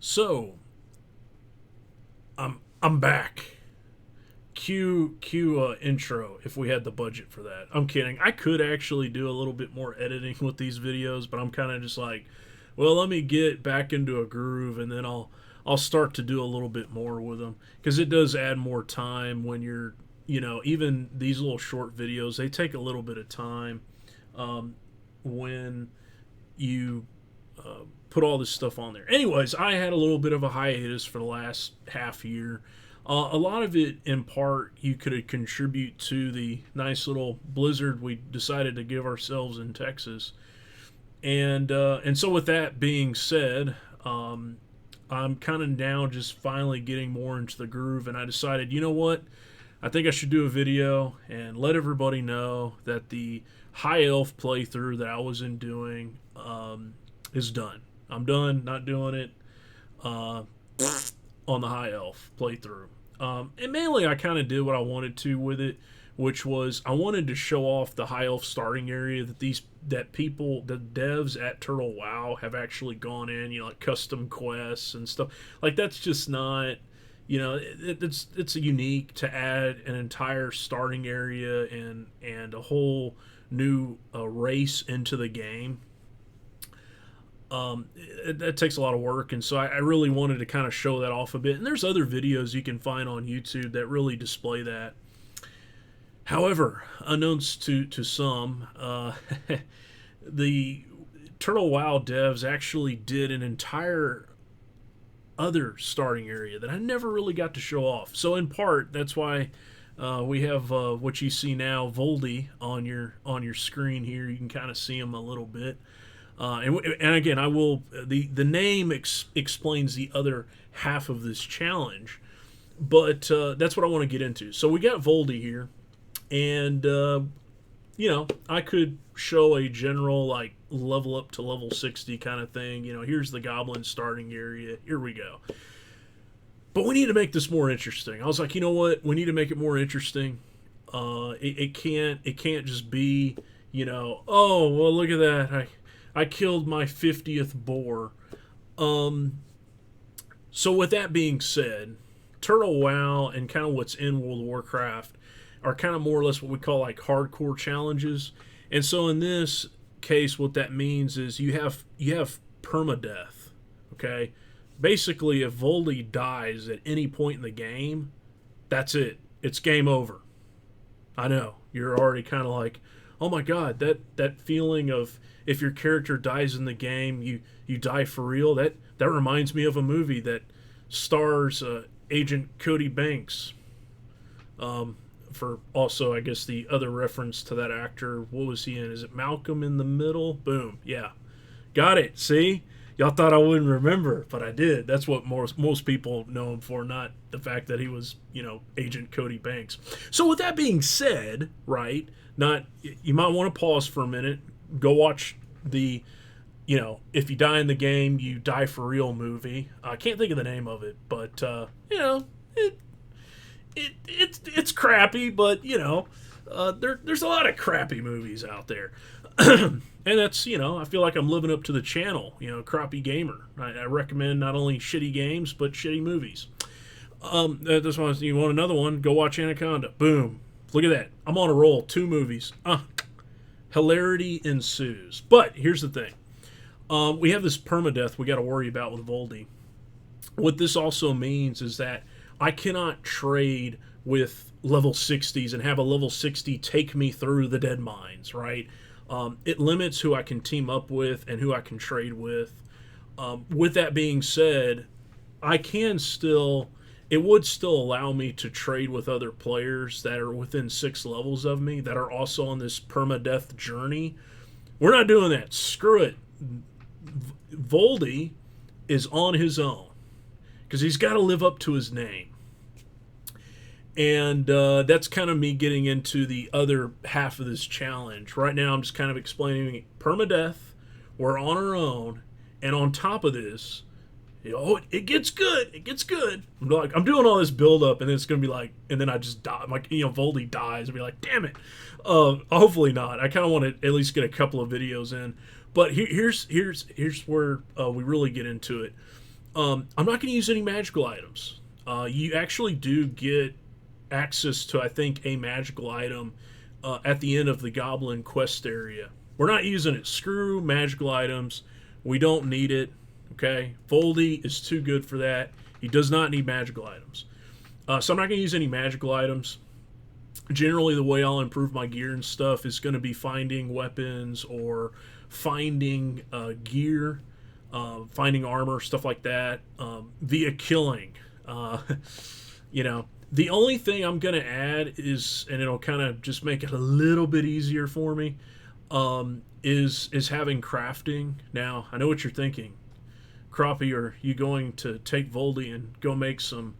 So I'm back. Cue intro if we had the budget for that. I'm kidding. I could actually do a little bit more editing with these videos, but I'm kind of just like, well, let me get back into a groove, and then I'll start to do a little bit more with them because it does add more time when you're even these little short videos, they take a little bit of time when you put all this stuff on there. Anyways, I had a little bit of a hiatus for the last half year. A lot of it, in part, you could contribute to the nice little blizzard we decided to give ourselves in Texas. And so, with that being said, I'm kind of now just finally getting more into the groove, and I decided, you know what? I think I should do a video and let everybody know that the High Elf playthrough that I was in doing is done. I'm done not doing it on the High Elf playthrough. And mainly I kind of did what I wanted to with it, which was I wanted to show off the High Elf starting area that the devs at Turtle WoW have actually gone in, like custom quests and stuff. Like that's just not, it's unique to add an entire starting area and a whole new race into the game. That takes a lot of work, and so I really wanted to kind of show that off a bit. And there's other videos you can find on YouTube that really display that. However, unknowns to some, the Turtle WoW devs actually did an entire other starting area that I never really got to show off. So in part, that's why we have what you see now, Voldi, on your screen here. You can kind of see him a little bit. And again, I will. The name explains the other half of this challenge, but that's what I want to get into. So we got Voldi here, and I could show a general like level up to level 60 kind of thing. Here's the Goblin starting area. Here we go. But we need to make this more interesting. I was like, you know what? We need to make it more interesting. It can't just be, oh well, look at that. I killed my 50th boar. So with that being said, Turtle WoW and kind of what's in World of Warcraft are kind of more or less what we call like hardcore challenges. And so in this case, what that means is you have permadeath. Okay? Basically, if Voldi dies at any point in the game, that's it. It's game over. I know. You're already kind of like, oh my god, that feeling of if your character dies in the game, you die for real. That reminds me of a movie that stars Agent Cody Banks. For also, I guess the other reference to that actor, what was he in? Is it Malcolm in the Middle? Boom, yeah, got it. See, y'all thought I wouldn't remember, but I did. That's what most people know him for, not the fact that he was Agent Cody Banks. So with that being said, right? You might want to pause for a minute. Go watch the, if you die in the game, you die for real movie. I can't think of the name of it, but it's crappy, but there's a lot of crappy movies out there, and that's I feel like I'm living up to the channel. KroppiGamer. I recommend not only shitty games but shitty movies. This one, you want another one? Go watch Anaconda. Boom. Look at that. I'm on a roll. 2 movies. Hilarity ensues. But here's the thing. We have this permadeath we got to worry about with Voldi. What this also means is that I cannot trade with level 60s and have a level 60 take me through the dead mines, right? It limits who I can team up with and who I can trade with. With that being said, it would still allow me to trade with other players that are within 6 levels of me that are also on this permadeath journey. We're not doing that. Screw it. Voldi is on his own because he's got to live up to his name. And that's kind of me getting into the other half of this challenge. Right now I'm just kind of explaining permadeath. We're on our own. And on top of this, it gets good. It gets good. I'm doing all this build up, and then it's gonna be like, and then I just die. Like Voldi dies, and be like, damn it. Hopefully not. I kind of want to at least get a couple of videos in. But here's where we really get into it. I'm not going to use any magical items. You actually do get access to, I think, a magical item at the end of the Goblin quest area. We're not using it. Screw magical items. We don't need it. Okay? Voldi is too good for that. He does not need magical items. So I'm not going to use any magical items. Generally, the way I'll improve my gear and stuff is going to be finding weapons or finding gear, finding armor, stuff like that, via killing. You know, the only thing I'm going to add is, and it'll kind of just make it a little bit easier for me, is having crafting. Now, I know what you're thinking. Kroppi, are you going to take Voldi and go make some,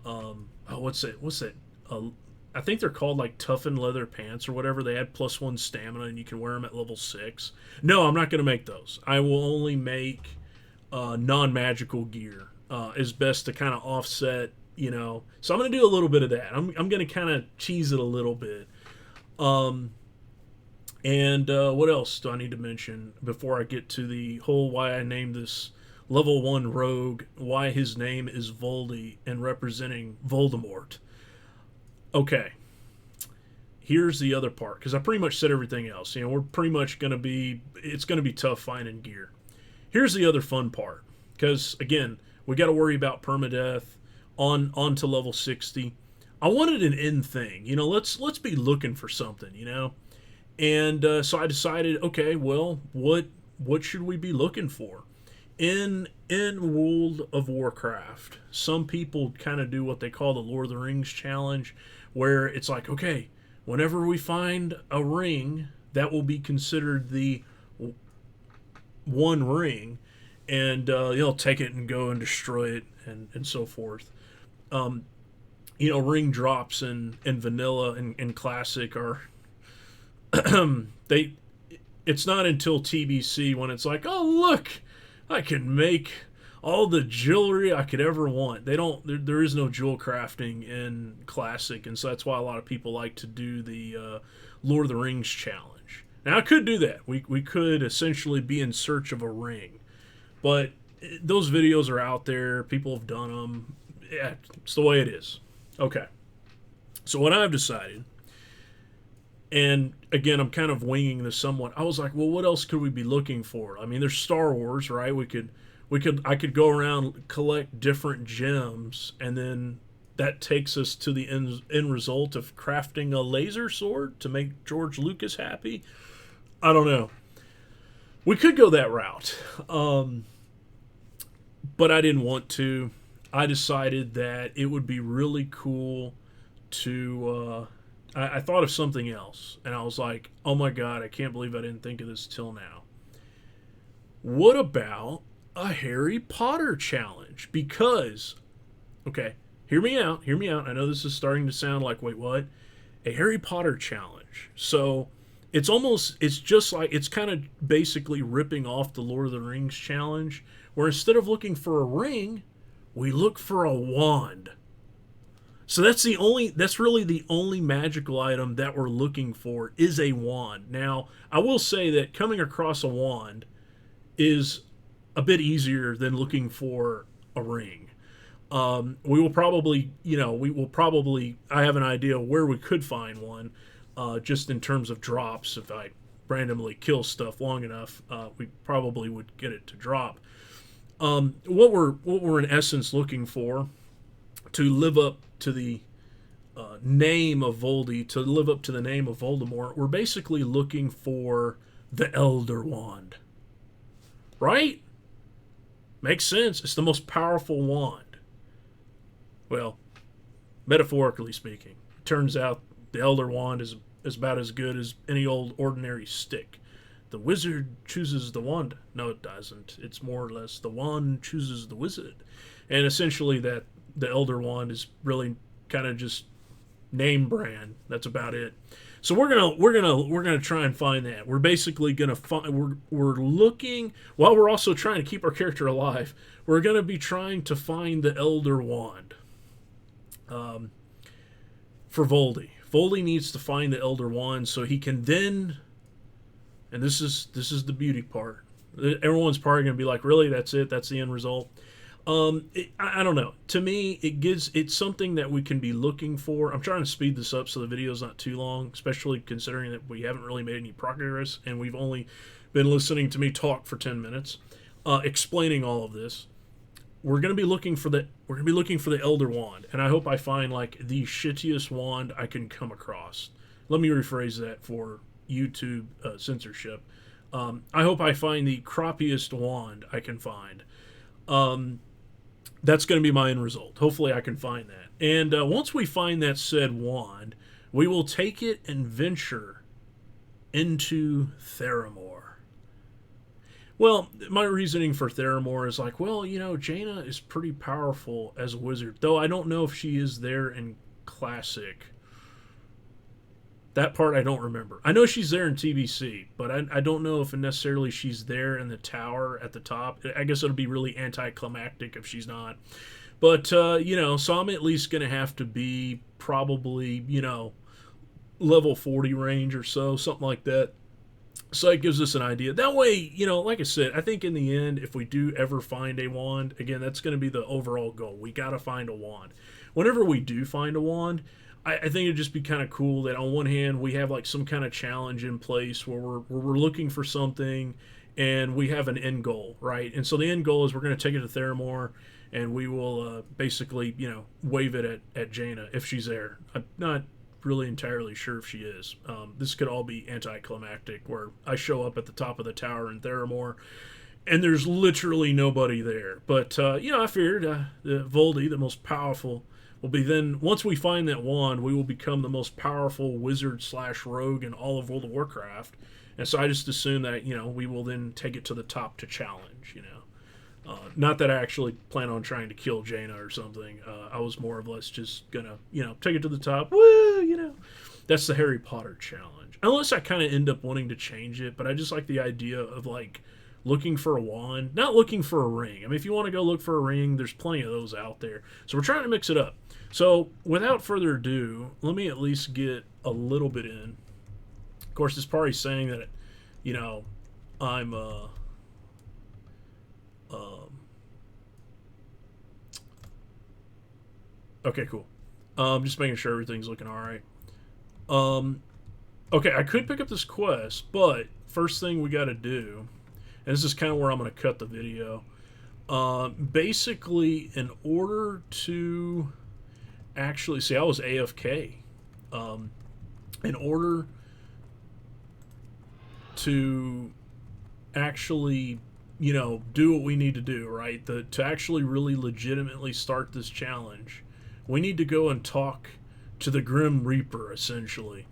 what's that? I think they're called like toughened leather pants or whatever. They add +1 stamina and you can wear them at level 6. No, I'm not going to make those. I will only make non-magical gear as best to kind of offset, you know. So I'm going to do a little bit of that. I'm going to kind of cheese it a little bit. And what else do I need to mention before I get to the whole why I named this level 1 rogue, why his name is Voldi and representing Voldemort? Okay, here's the other part, because I pretty much said everything else. You know, we're pretty much going to be, it's going to be tough finding gear. Here's the other fun part, because, again, we got to worry about permadeath on to level 60. I wanted an end thing. You know, let's be looking for something, you know? And so I decided, okay, well, what should we be looking for? In World of Warcraft, some people kind of do what they call the Lord of the Rings challenge, where it's like, okay, whenever we find a ring, that will be considered the one ring, and you'll take it and go and destroy it, and so forth. You know, ring drops in vanilla and classic are it's not until TBC when it's like, oh look, I can make all the jewelry I could ever want. There is no jewel crafting in Classic, and so that's why a lot of people like to do the Lord of the Rings challenge. Now, I could do that. We could essentially be in search of a ring. But those videos are out there. People have done them. Yeah, it's the way it is. Okay. So what I've decided, and again, I'm kind of winging this somewhat. I was like, well, what else could we be looking for? I mean, there's Star Wars, right? I could go around, collect different gems, and then that takes us to the end result of crafting a laser sword to make George Lucas happy. I don't know. We could go that route, but I didn't want to. I decided that it would be really cool to... I thought of something else, and I was like, oh my god, I can't believe I didn't think of this till now. What about a Harry Potter challenge? Because, okay, hear me out. I know this is starting to sound like, wait, what? A Harry Potter challenge. So it's just like, it's kind of basically ripping off the Lord of the Rings challenge, where instead of looking for a ring, we look for a wand. So that's really the only magical item that we're looking for is a wand. Now, I will say that coming across a wand is a bit easier than looking for a ring. We will probably, I have an idea where we could find one, just in terms of drops. If I randomly kill stuff long enough, we probably would get it to drop. What we're in essence looking for to live up to the name of Voldi, to live up to the name of Voldemort, we're basically looking for the Eldar Wand. Right? Makes sense. It's the most powerful wand. Well, metaphorically speaking. It turns out the Eldar Wand is about as good as any old ordinary stick. The wizard chooses the wand. No, it doesn't. It's more or less the wand chooses the wizard. And essentially that the Eldar Wand is really kind of just name brand. That's about it. So we're gonna try and find that. We're basically gonna find. We're looking while we're also trying to keep our character alive. We're gonna be trying to find the Eldar Wand. For Voldi. Voldi needs to find the Eldar Wand so he can then. And this is the beauty part. Everyone's probably gonna be like, really? That's it? That's the end result? I don't know. To me, it's something that we can be looking for. I'm trying to speed this up so the video's not too long, especially considering that we haven't really made any progress and we've only been listening to me talk for 10 minutes, explaining all of this. We're gonna be looking for the Eldar Wand, and I hope I find like the shittiest wand I can come across. Let me rephrase that for YouTube censorship. I hope I find the croppiest wand I can find. That's going to be my end result. Hopefully I can find that. And once we find that said wand, we will take it and venture into Theramore. Well, my reasoning for Theramore is like, well, you know, Jaina is pretty powerful as a wizard, though I don't know if she is there in Classic. That part I don't remember. I know she's there in TBC, but I don't know if necessarily she's there in the tower at the top. I guess it'll be really anticlimactic if she's not. But, you know, so I'm at least going to have to be probably, you know, level 40 range or so, something like that. So it gives us an idea. That way, you know, like I said, I think in the end, if we do ever find a wand, again, that's going to be the overall goal. We got to find a wand. Whenever we do find a wand, I think it'd just be kind of cool that on one hand we have like some kind of challenge in place where we're looking for something and we have an end goal, right? And so the end goal is we're going to take it to Theramore and we will basically, you know, wave it at Jaina if she's there. I'm not really entirely sure if she is. This could all be anticlimactic where I show up at the top of the tower in Theramore and there's literally nobody there. But, you know, I figured the Voldi, the most powerful, will be then, once we find that wand, we will become the most powerful wizard / rogue in all of World of Warcraft. And so I just assume that, you know, we will then take it to the top to challenge, you know. Not that I actually plan on trying to kill Jaina or something. I was more or less just gonna, you know, take it to the top. Woo, you know. That's the Harry Potter challenge. Unless I kind of end up wanting to change it, but I just like the idea of, like, looking for a wand, not looking for a ring. I mean, if you want to go look for a ring, there's plenty of those out there. So we're trying to mix it up. So without further ado, let me at least get a little bit in. Of course, it's probably saying that, you know, I'm okay, cool. Just making sure everything's looking all right. Okay, I could pick up this quest, but first thing we got to do, and this is kind of where I'm going to cut the video. Basically, in order to actually see, I was AFK. In order to actually, you know, do what we need to do, right? To actually really legitimately start this challenge, we need to go and talk to the Grim Reaper, essentially.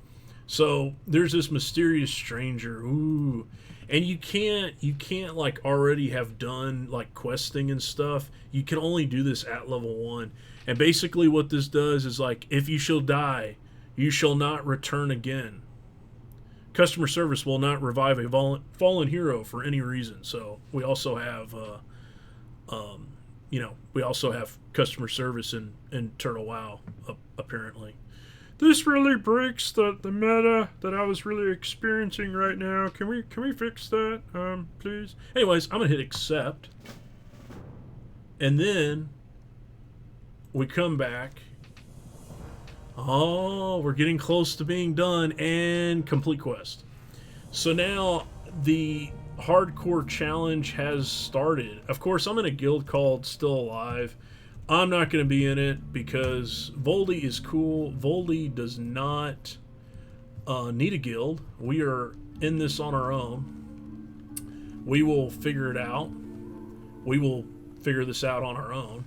So there's this mysterious stranger. Ooh. And you can't like already have done like questing and stuff. You can only do this at level 1. And basically what this does is like, if you shall die, you shall not return again. Customer service will not revive a fallen hero for any reason. So we also have, you know, we also have customer service in Turtle WoW, apparently. This really breaks the meta that I was really experiencing right now. Can we fix that, please? Anyways, I'm gonna hit accept, and then we come back. Oh, we're getting close to being done and complete quest. So now the hardcore challenge has started. Of course, I'm in a guild called Still Alive. I'm not going to be in it because Voldi is cool. Voldi does not need a guild. We are in this on our own. We will figure it out. We will figure this out on our own.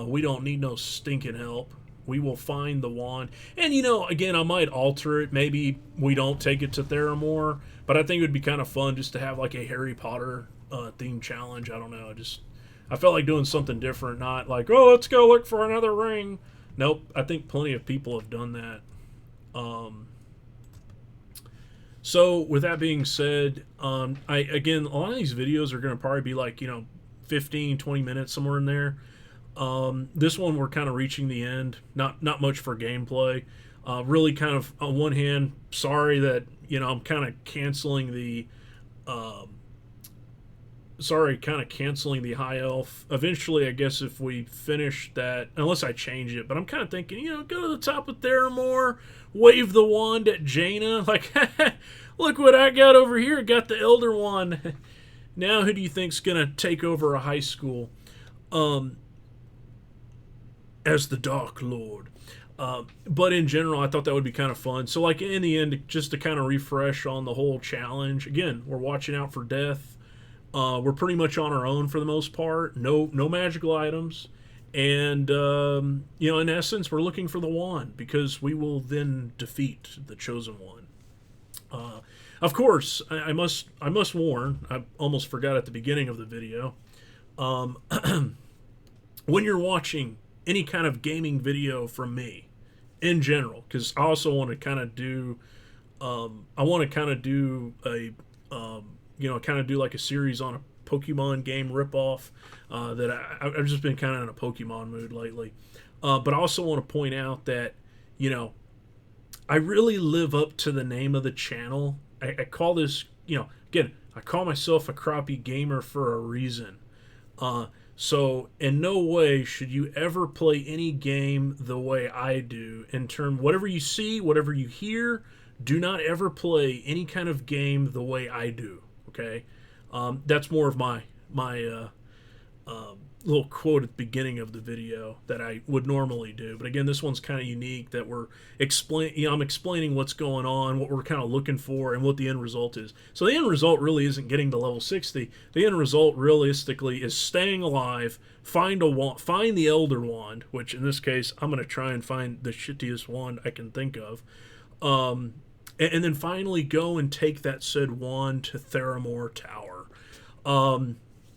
We don't need no stinking help. We will find the wand. And, you know, again, I might alter it. Maybe we don't take it to Theramore. But I think it would be kind of fun just to have like a Harry Potter themed challenge. I don't know. I felt like doing something different, not like, oh, let's go look for another ring. Nope, I think plenty of people have done that. So with that being said, again, a lot of these videos are going to probably be like, you know, 15, 20 minutes, somewhere in there. This one, we're kind of reaching the end. Not much for gameplay. Really kind of, on one hand, sorry that, you know, I'm kind of canceling the sorry, kind of canceling the high elf. Eventually, I guess if we finish that, unless I change it, but I'm kind of thinking, go to the top of Theramore, wave the wand at Jaina, like, look what I got over here. Got the Eldar Wand. Now, who do you think's gonna take over a high school as the Dark Lord? But in general, I thought that would be kind of fun. So, like, in the end, just to kind of refresh on the whole challenge, again, we're watching out for death. We're pretty much on our own for the most part. No magical items. And, in essence, we're looking for the wand because we will then defeat the Chosen One. Of course, I must warn, I almost forgot at the beginning of the video, when you're watching any kind of gaming video from me, in general, because I also want to kind of do, like a series on a Pokemon game ripoff. That I've just been kind of in a Pokemon mood lately. But I also want to point out that, I really live up to the name of the channel. I call this, again, I call myself a KroppiGamer for a reason. So in no way should you ever play any game the way I do. Whatever you see, whatever you hear, do not ever play any kind of game the way I do. Okay, that's more of my little quote at the beginning of the video that I would normally do. But again, this one's kind of unique that I'm explaining what's going on, what we're kind of looking for, and what the end result is. So the end result really isn't getting to level 60. The end result realistically is staying alive, find the Eldar Wand, which in this case I'm going to try and find the shittiest wand I can think of. And then finally go and take that said wand to Theramore Tower.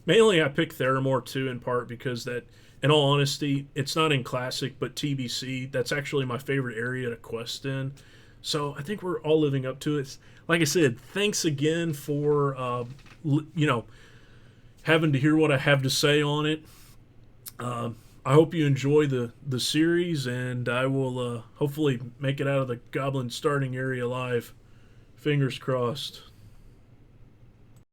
Mainly I picked Theramore too, in part because that, in all honesty, it's not in Classic, but TBC, that's actually my favorite area to quest in. So I think we're all living up to it. Like I said, thanks again for, having to hear what I have to say on it. I hope you enjoy the series, and I will hopefully make it out of the Goblin starting area alive. Fingers crossed.